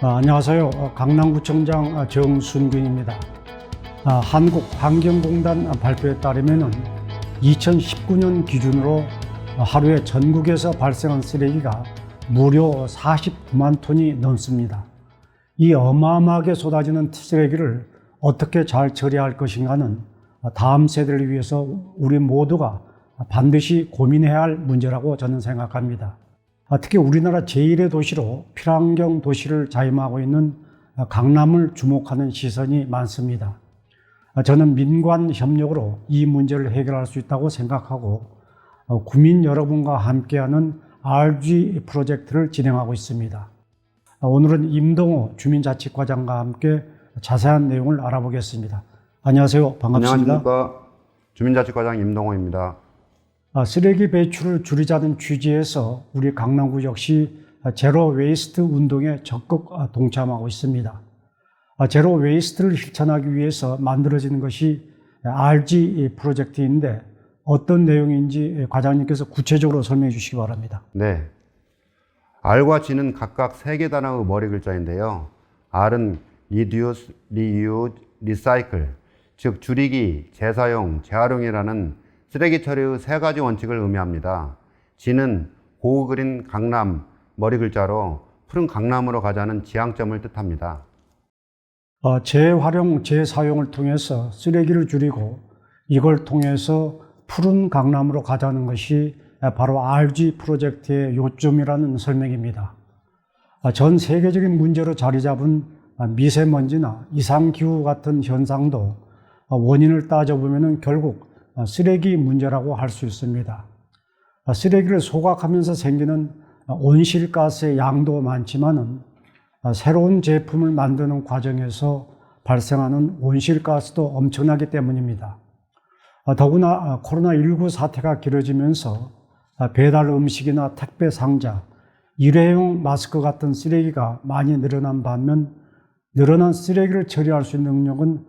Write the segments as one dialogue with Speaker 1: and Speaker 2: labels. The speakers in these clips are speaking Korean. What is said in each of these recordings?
Speaker 1: 안녕하세요. 강남구청장 정순균입니다. 한국환경공단 발표에 따르면 2019년 기준으로 하루에 전국에서 발생한 쓰레기가 무려 49만 톤이 넘습니다. 이 어마어마하게 쏟아지는 쓰레기를 어떻게 잘 처리할 것인가는 다음 세대를 위해서 우리 모두가 반드시 고민해야 할 문제라고 저는 생각합니다. 특히 우리나라 제1의 도시로 필환경 도시를 자임하고 있는 강남을 주목하는 시선이 많습니다. 저는 민관 협력으로 이 문제를 해결할 수 있다고 생각하고 구민 여러분과 함께하는 RG 프로젝트를 진행하고 있습니다. 오늘은 임동호 주민자치과장과 함께 자세한 내용을 알아보겠습니다. 안녕하세요. 반갑습니다.
Speaker 2: 안녕하십니까. 주민자치과장 임동호입니다.
Speaker 1: 쓰레기 배출을 줄이자는 취지에서 우리 강남구 역시 제로 웨이스트 운동에 적극 동참하고 있습니다. 제로 웨이스트를 실천하기 위해서 만들어지는 것이 RG 프로젝트인데 어떤 내용인지 과장님께서 구체적으로 설명해 주시기 바랍니다.
Speaker 2: 네. R과 G는 각각 3개 단어의 머리 글자인데요. R은 Reduce, Reuse, Recycle, 즉 줄이기, 재사용, 재활용이라는 쓰레기 처리의 3가지 원칙을 의미합니다. G는 고우 그린 강남 머리 글자로 푸른 강남으로 가자는 지향점을 뜻합니다.
Speaker 1: 재활용, 재사용을 통해서 쓰레기를 줄이고 이걸 통해서 푸른 강남으로 가자는 것이 바로 RG 프로젝트의 요점이라는 설명입니다. 전 세계적인 문제로 자리 잡은 미세먼지나 이상기후 같은 현상도 원인을 따져보면 결국 쓰레기 문제라고 할 수 있습니다. 쓰레기를 소각하면서 생기는 온실가스의 양도 많지만은 새로운 제품을 만드는 과정에서 발생하는 온실가스도 엄청나기 때문입니다. 더구나 코로나19 사태가 길어지면서 배달 음식이나 택배 상자, 일회용 마스크 같은 쓰레기가 많이 늘어난 반면 늘어난 쓰레기를 처리할 수 있는 능력은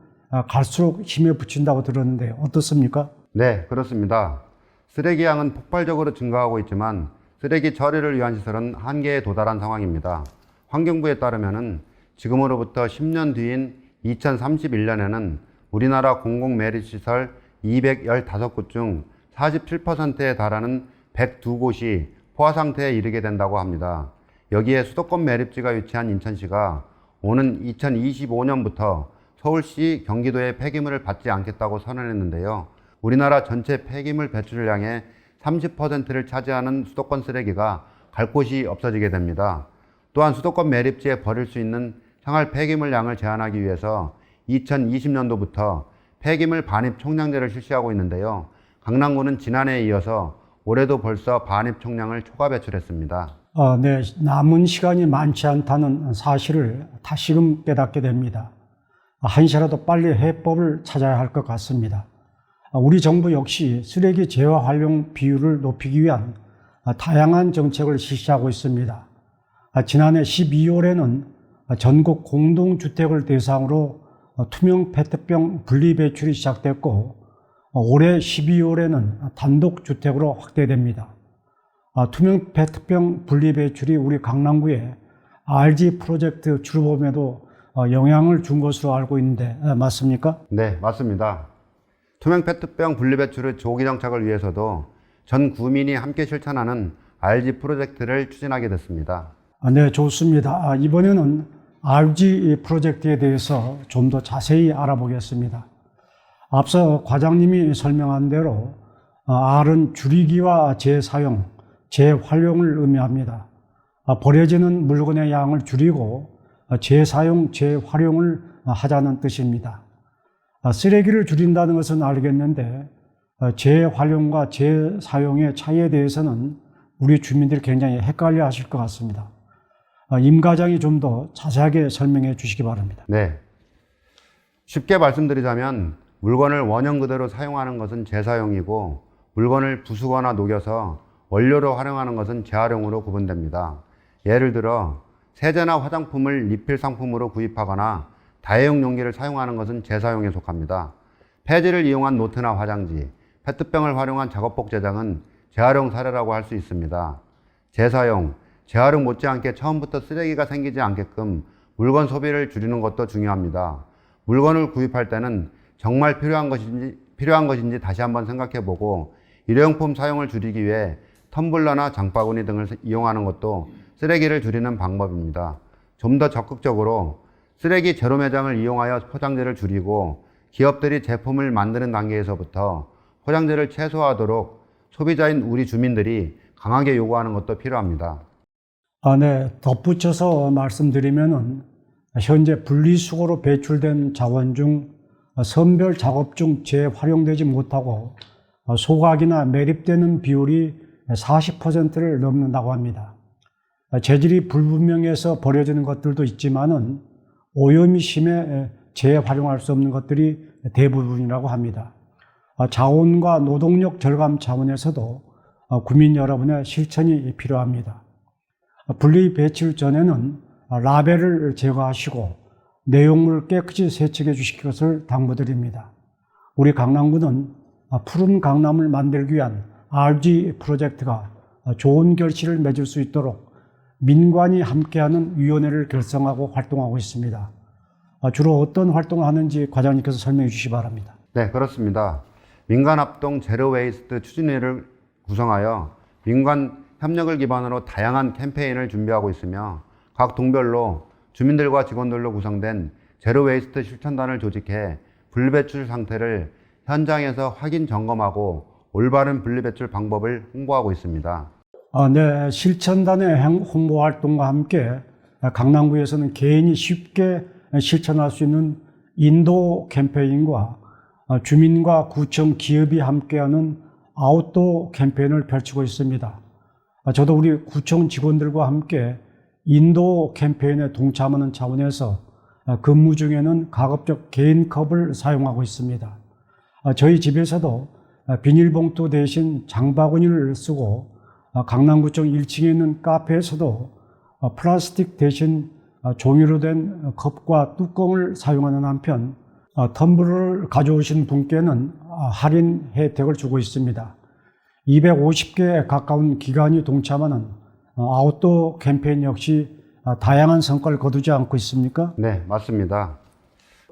Speaker 1: 갈수록 힘에 부친다고 들었는데 어떻습니까?
Speaker 2: 네, 그렇습니다. 쓰레기 양은 폭발적으로 증가하고 있지만 쓰레기 처리를 위한 시설은 한계에 도달한 상황입니다. 환경부에 따르면 지금으로부터 10년 뒤인 2031년에는 우리나라 공공매립시설 215곳 중 47%에 달하는 102곳이 포화 상태에 이르게 된다고 합니다. 여기에 수도권 매립지가 위치한 인천시가 오는 2025년부터 서울시, 경기도의 폐기물을 받지 않겠다고 선언했는데요. 우리나라 전체 폐기물 배출량의 30%를 차지하는 수도권 쓰레기가 갈 곳이 없어지게 됩니다. 또한 수도권 매립지에 버릴 수 있는 생활 폐기물량을 제한하기 위해서 2020년도부터 폐기물 반입 총량제를 실시하고 있는데요. 강남구는 지난해에 이어서 올해도 벌써 반입 총량을 초과 배출했습니다.
Speaker 1: 네, 남은 시간이 많지 않다는 사실을 다시금 깨닫게 됩니다. 한시라도 빨리 해법을 찾아야 할 것 같습니다. 우리 정부 역시 쓰레기 재활용 비율을 높이기 위한 다양한 정책을 실시하고 있습니다. 지난해 12월에는 전국 공동주택을 대상으로 투명 페트병 분리배출이 시작됐고 올해 12월에는 단독주택으로 확대됩니다. 투명 페트병 분리배출이 우리 강남구의 RG 프로젝트 출범에도 영향을 준 것으로 알고 있는데 맞습니까?
Speaker 2: 네, 맞습니다. 투명 페트병 분리배출의 조기 정착을 위해서도 전 구민이 함께 실천하는 RG 프로젝트를 추진하게 됐습니다.
Speaker 1: 네, 좋습니다. 이번에는 RG 프로젝트에 대해서 좀 더 자세히 알아보겠습니다. 앞서 과장님이 설명한 대로 R은 줄이기와 재사용, 재활용을 의미합니다. 버려지는 물건의 양을 줄이고 재사용, 재활용을 하자는 뜻입니다. 쓰레기를 줄인다는 것은 알겠는데 재활용과 재사용의 차이에 대해서는 우리 주민들이 굉장히 헷갈려 하실 것 같습니다. 임 과장이 좀 더 자세하게 설명해 주시기 바랍니다.
Speaker 2: 네. 쉽게 말씀드리자면 물건을 원형 그대로 사용하는 것은 재사용이고 물건을 부수거나 녹여서 원료로 활용하는 것은 재활용으로 구분됩니다. 예를 들어 세제나 화장품을 리필 상품으로 구입하거나 다회용 용기를 사용하는 것은 재사용에 속합니다. 폐지를 이용한 노트나 화장지, 페트병을 활용한 작업복 제작은 재활용 사례라고 할 수 있습니다. 재사용, 재활용 못지않게 처음부터 쓰레기가 생기지 않게끔 물건 소비를 줄이는 것도 중요합니다. 물건을 구입할 때는 정말 필요한 것인지 다시 한번 생각해보고 일회용품 사용을 줄이기 위해 텀블러나 장바구니 등을 이용하는 것도 쓰레기를 줄이는 방법입니다. 좀 더 적극적으로 쓰레기 제로 매장을 이용하여 포장재를 줄이고 기업들이 제품을 만드는 단계에서부터 포장재를 최소화하도록 소비자인 우리 주민들이 강하게 요구하는 것도 필요합니다.
Speaker 1: 네, 덧붙여서 말씀드리면은 현재 분리수거로 배출된 자원 중 선별 작업 중 재활용되지 못하고 소각이나 매립되는 비율이 40%를 넘는다고 합니다. 재질이 불분명해서 버려지는 것들도 있지만은 오염이 심해 재활용할 수 없는 것들이 대부분이라고 합니다. 자원과 노동력 절감 차원에서도 국민 여러분의 실천이 필요합니다. 분리 배출 전에는 라벨을 제거하시고 내용물을 깨끗이 세척해 주실 것을 당부드립니다. 우리 강남구는 푸른 강남을 만들기 위한 RG 프로젝트가 좋은 결실을 맺을 수 있도록 민관이 함께하는 위원회를 결성하고 활동하고 있습니다. 주로 어떤 활동을 하는지 과장님께서 설명해 주시기 바랍니다.
Speaker 2: 네, 그렇습니다. 민간합동 제로웨이스트 추진회를 구성하여 민간 협력을 기반으로 다양한 캠페인을 준비하고 있으며 각 동별로 주민들과 직원들로 구성된 제로웨이스트 실천단을 조직해 분리배출 상태를 현장에서 확인 점검하고 올바른 분리배출 방법을 홍보하고 있습니다.
Speaker 1: 네, 실천단의 홍보 활동과 함께 강남구에서는 개인이 쉽게 실천할 수 있는 인도 캠페인과 주민과 구청, 기업이 함께하는 아웃도어 캠페인을 펼치고 있습니다. 저도 우리 구청 직원들과 함께 인도 캠페인에 동참하는 차원에서 근무 중에는 가급적 개인컵을 사용하고 있습니다. 저희 집에서도 비닐봉투 대신 장바구니를 쓰고 강남구청 1층에 있는 카페에서도 플라스틱 대신 종이로 된 컵과 뚜껑을 사용하는 한편 텀블러를 가져오신 분께는 할인 혜택을 주고 있습니다. 250개에 가까운 기관이 동참하는 아웃도어 캠페인 역시 다양한 성과를 거두지 않고 있습니까?
Speaker 2: 네, 맞습니다.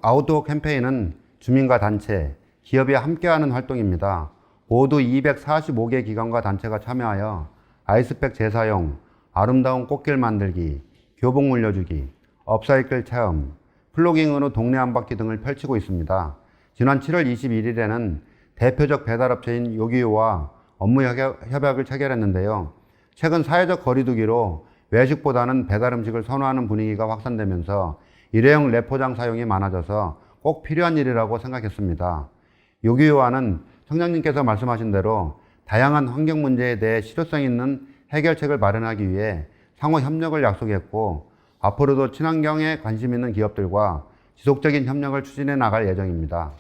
Speaker 2: 아웃도어 캠페인은 주민과 단체, 기업이 함께하는 활동입니다. 모두 245개 기관과 단체가 참여하여 아이스팩 재사용, 아름다운 꽃길 만들기, 교복 물려주기, 업사이클 체험, 플로깅으로 동네 한바퀴 등을 펼치고 있습니다. 지난 7월 21일에는 대표적 배달업체인 요기요와 업무 협약을 체결했는데요. 최근 사회적 거리두기로 외식보다는 배달 음식을 선호하는 분위기가 확산되면서 일회용 랩포장 사용이 많아져서 꼭 필요한 일이라고 생각했습니다. 요기요와는 청장님께서 말씀하신 대로 다양한 환경 문제에 대해 실효성 있는 해결책을 마련하기 위해 상호 협력을 약속했고 앞으로도 친환경에 관심 있는 기업들과 지속적인 협력을 추진해 나갈 예정입니다.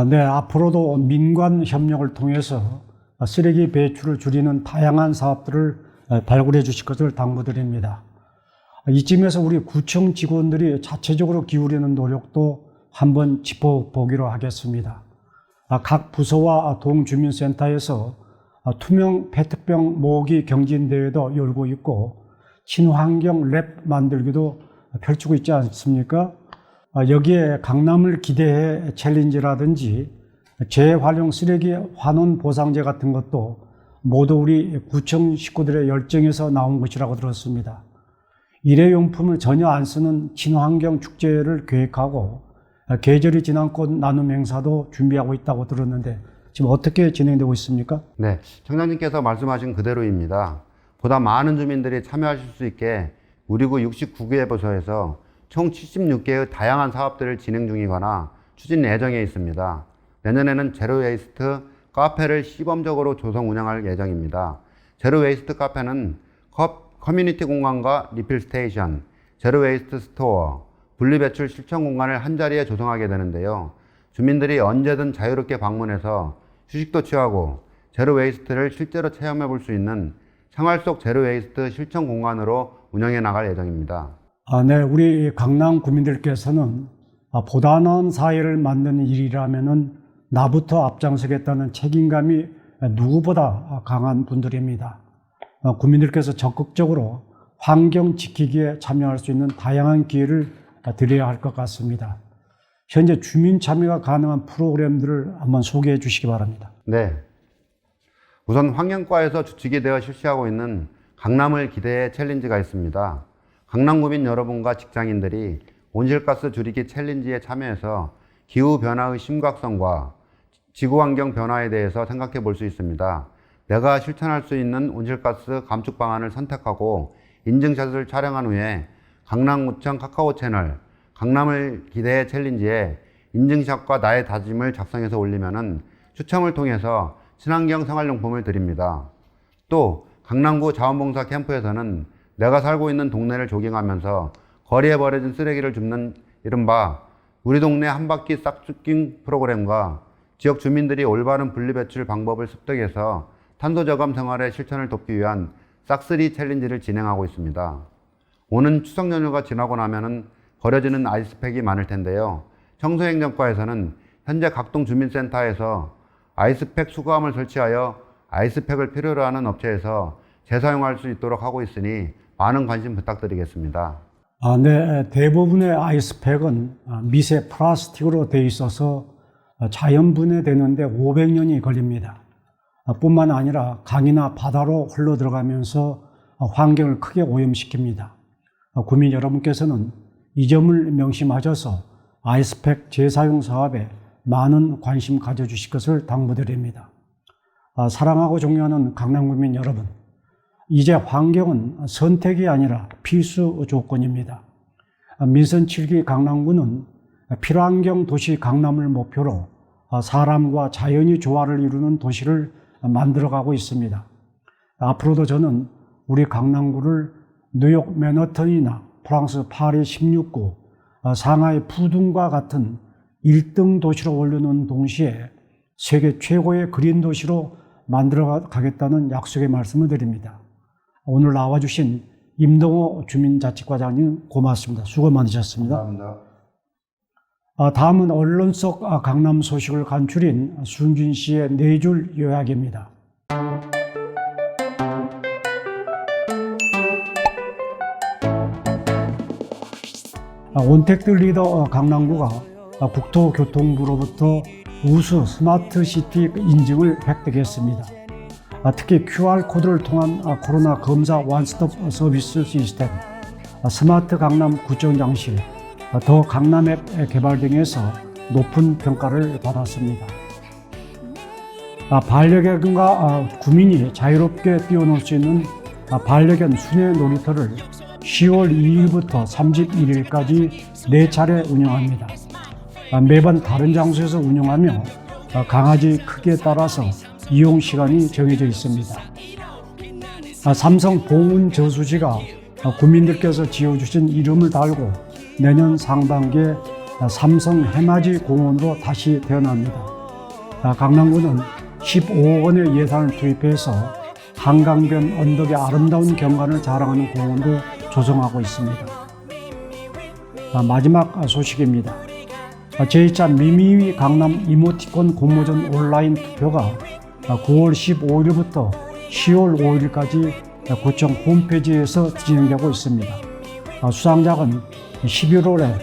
Speaker 1: 네, 앞으로도 민관 협력을 통해서 쓰레기 배출을 줄이는 다양한 사업들을 발굴해 주실 것을 당부드립니다. 이쯤에서 우리 구청 직원들이 자체적으로 기울이는 노력도 한번 짚어보기로 하겠습니다. 각 부서와 동주민센터에서 투명 페트병 모으기 경진대회도 열고 있고 친환경 랩 만들기도 펼치고 있지 않습니까? 여기에 강남을 기대해 챌린지라든지 재활용 쓰레기 환원 보상제 같은 것도 모두 우리 구청 식구들의 열정에서 나온 것이라고 들었습니다. 일회용품을 전혀 안 쓰는 친환경 축제를 계획하고 계절이 지난 꽃 나눔 행사도 준비하고 있다고 들었는데 지금 어떻게 진행되고 있습니까?
Speaker 2: 네, 청장님께서 말씀하신 그대로입니다. 보다 많은 주민들이 참여하실 수 있게 우리구 69개 부서에서 총 76개의 다양한 사업들을 진행 중이거나 추진 예정에 있습니다. 내년에는 제로웨이스트 카페를 시범적으로 조성 운영할 예정입니다. 제로웨이스트 카페는 커뮤니티 공간과 리필 스테이션, 제로웨이스트 스토어, 분리배출 실천 공간을 한자리에 조성하게 되는데요. 주민들이 언제든 자유롭게 방문해서 휴식도 취하고 제로웨이스트를 실제로 체험해 볼 수 있는 생활 속 제로웨이스트 실천 공간으로 운영해 나갈 예정입니다.
Speaker 1: 네, 우리 강남 구민들께서는 보다 나은 사회를 만드는 일이라면은 나부터 앞장서겠다는 책임감이 누구보다 강한 분들입니다. 국민들께서 적극적으로 환경 지키기에 참여할 수 있는 다양한 기회를 드려야 할 것 같습니다. 현재 주민 참여가 가능한 프로그램들을 한번 소개해 주시기 바랍니다.
Speaker 2: 네. 우선 환경과에서 주축이 되어 실시하고 있는 강남을 기대해 챌린지가 있습니다. 강남구민 여러분과 직장인들이 온실가스 줄이기 챌린지에 참여해서 기후변화의 심각성과 지구환경 변화에 대해서 생각해 볼 수 있습니다. 내가 실천할 수 있는 온실가스 감축 방안을 선택하고 인증샷을 촬영한 후에 강남구청 카카오 채널 강남을 기대해 챌린지에 인증샷과 나의 다짐을 작성해서 올리면은 추첨을 통해서 친환경 생활용품을 드립니다. 또 강남구 자원봉사 캠프에서는 내가 살고 있는 동네를 조깅하면서 거리에 버려진 쓰레기를 줍는 이른바 우리 동네 한 바퀴 싹둑깅 프로그램과 지역 주민들이 올바른 분리배출 방법을 습득해서 탄소저감 생활의 실천을 돕기 위한 싹쓸이 챌린지를 진행하고 있습니다. 오는 추석 연휴가 지나고 나면은 버려지는 아이스팩이 많을 텐데요. 청소행정과에서는 현재 각동 주민센터에서 아이스팩 수거함을 설치하여 아이스팩을 필요로 하는 업체에서 재사용할 수 있도록 하고 있으니 많은 관심 부탁드리겠습니다.
Speaker 1: 네, 대부분의 아이스팩은 미세 플라스틱으로 되어 있어서 자연 분해되는데 500년이 걸립니다. 뿐만 아니라 강이나 바다로 흘러 들어가면서 환경을 크게 오염시킵니다. 구민 여러분께서는 이 점을 명심하셔서 아이스팩 재사용 사업에 많은 관심 가져주실 것을 당부드립니다. 사랑하고 존경하는 강남구민 여러분, 이제 환경은 선택이 아니라 필수 조건입니다. 민선 7기 강남구는 필환경 도시 강남을 목표로 사람과 자연이 조화를 이루는 도시를 만들어가고 있습니다. 앞으로도 저는 우리 강남구를 뉴욕 맨하탄이나 프랑스 파리 16구, 상하이 푸둥과 같은 1등 도시로 올려놓은 동시에 세계 최고의 그린 도시로 만들어 가겠다는 약속의 말씀을 드립니다. 오늘 나와주신 임동호 주민자치과장님 고맙습니다. 수고 많으셨습니다.
Speaker 2: 감사합니다.
Speaker 1: 다음은 언론 속 강남 소식을 간추린 순준 씨의 4줄 요약입니다. 온택트 리더 강남구가 국토교통부로부터 우수 스마트시티 인증을 획득했습니다. 특히 QR코드를 통한 코로나 검사 원스톱 서비스 시스템, 스마트 강남 구청장실, 더 강남앱 개발 등에서 높은 평가를 받았습니다. 반려견과 구민이 자유롭게 뛰어놀 수 있는 반려견 순회 놀이터를 10월 2일부터 31일까지 4차례 운영합니다. 매번 다른 장소에서 운영하며 강아지 크기에 따라서 이용 시간이 정해져 있습니다. 삼성 봉은 저수지가 구민들께서 지어주신 이름을 달고 내년 상반기에 삼성 해맞이 공원으로 다시 태어납니다. 강남구는 15억 원의 예산을 투입해서 한강변 언덕의 아름다운 경관을 자랑하는 공원도 조성하고 있습니다. 마지막 소식입니다. 제2차 미미위 강남 이모티콘 공모전 온라인 투표가 9월 15일부터 10월 5일까지 구청 홈페이지에서 진행되고 있습니다. 수상작은 11월에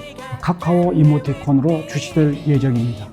Speaker 1: 카카오 이모티콘으로 출시될 예정입니다.